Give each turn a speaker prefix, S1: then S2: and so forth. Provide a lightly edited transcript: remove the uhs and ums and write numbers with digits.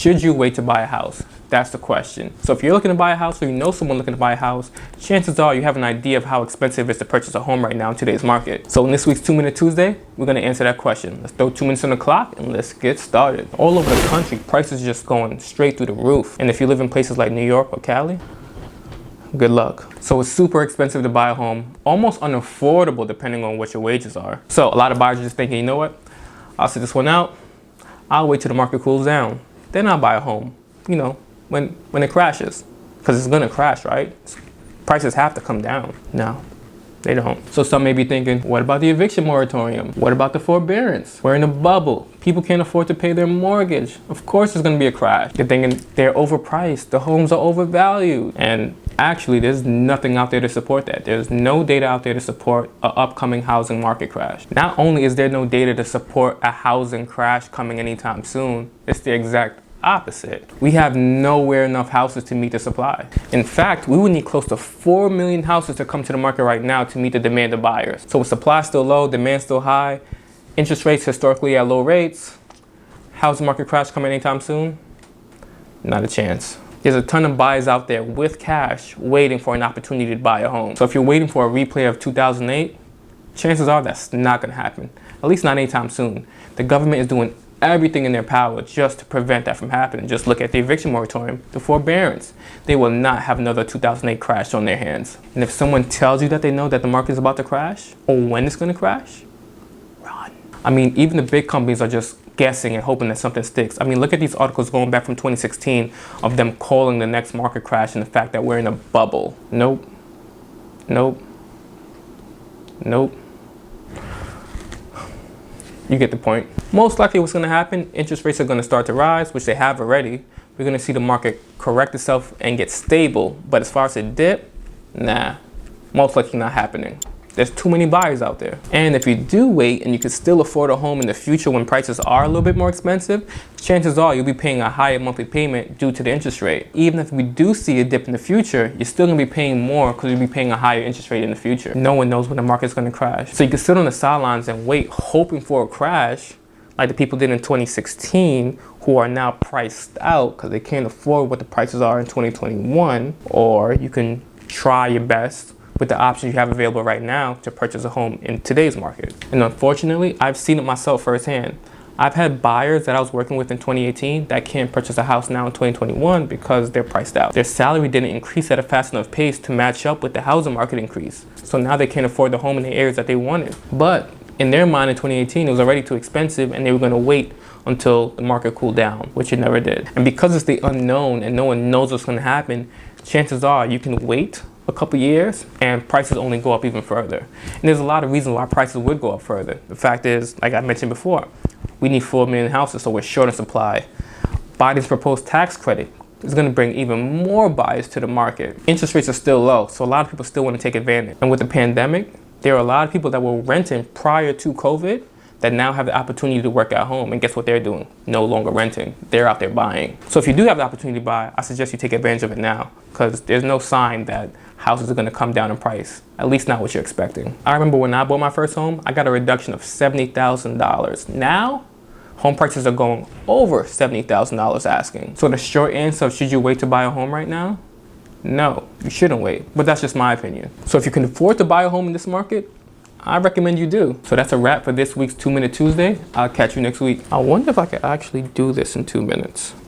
S1: Should you wait to buy a house? That's the question. So if you're looking to buy a house or you know someone looking to buy a house, chances are you have an idea of how expensive it is to purchase a home right now in today's market. So in this week's 2 Minute Tuesday, we're going to answer that question. Let's throw 2 minutes on the clock and let's get started. All over the country, prices are just going straight through the roof. And if you live in places like New York or Cali, good luck. So it's super expensive to buy a home, almost unaffordable depending on what your wages are. So a lot of buyers are just thinking, you know what? I'll sit this one out. I'll wait till the market cools down. Then I'll buy a home, you know, when it crashes. Because it's gonna crash, right? Prices have to come down. No, they don't. So some may be thinking, what about the eviction moratorium? What about the forbearance? We're in a bubble. People can't afford to pay their mortgage. Of course there's gonna be a crash. They're thinking they're overpriced, the homes are overvalued. And actually, there's nothing out there to support that. There's no data out there to support an upcoming housing market crash. Not only is there no data to support a housing crash coming anytime soon, it's the exact opposite. We have nowhere enough houses to meet the supply. In fact, we would need close to 4 million houses to come to the market right now to meet the demand of buyers. So with supply still low, demand still high, interest rates historically at low rates, housing market crash coming anytime soon? Not a chance. There's a ton of buyers out there with cash waiting for an opportunity to buy a home. So if you're waiting for a replay of 2008, chances are that's not gonna happen. At least not anytime soon. The government is doing everything in their power just to prevent that from happening. Just look at the eviction moratorium, the forbearance. They will not have another 2008 crash on their hands. And if someone tells you that they know that the market is about to crash or when it's gonna crash, run. I mean, even the big companies are just guessing and hoping that something sticks. I mean, look at these articles going back from 2016 of them calling the next market crash and the fact that we're in a bubble. Nope. Nope. Nope. You get the point. Most likely what's gonna happen, interest rates are gonna start to rise, which they have already. We're gonna see the market correct itself and get stable. But as far as a dip, nah, most likely not happening. There's too many buyers out there. And if you do wait and you can still afford a home in the future when prices are a little bit more expensive, chances are you'll be paying a higher monthly payment due to the interest rate. Even if we do see a dip in the future, you're still gonna be paying more because you'll be paying a higher interest rate in the future. No one knows when the market's gonna crash. So you can sit on the sidelines and wait, hoping for a crash, like the people did in 2016, who are now priced out because they can't afford what the prices are in 2021, or you can try your best with the options you have available right now to purchase a home in today's market. And unfortunately, I've seen it myself firsthand. I've had buyers that I was working with in 2018 that can't purchase a house now in 2021 because they're priced out. Their salary didn't increase at a fast enough pace to match up with the housing market increase. So now they can't afford the home in the areas that they wanted. But in their mind in 2018, it was already too expensive and they were gonna wait until the market cooled down, which it never did. And because it's the unknown and no one knows what's gonna happen, chances are you can wait a couple years and prices only go up even further. And there's a lot of reasons why prices would go up further. The fact is, like I mentioned before, we need 4 million houses, so we're short on supply. Biden's proposed tax credit is going to bring even more buyers to the market. Interest rates are still low, so a lot of people still want to take advantage. And with the pandemic, there are a lot of people that were renting prior to COVID that now have the opportunity to work at home. And guess what they're doing? No longer renting. They're out there buying. So if you do have the opportunity to buy, I suggest you take advantage of it now, because there's no sign that houses are going to come down in price, at least not what you're expecting. I remember when I bought my first home, I got a reduction of $70,000. Now, home prices are going over $70,000 asking. So the short answer of should you wait to buy a home right now? No, you shouldn't wait, but that's just my opinion. So if you can afford to buy a home in this market, I recommend you do. So that's a wrap for this week's 2 Minute Tuesday. I'll catch you next week. I wonder if I could actually do this in 2 minutes.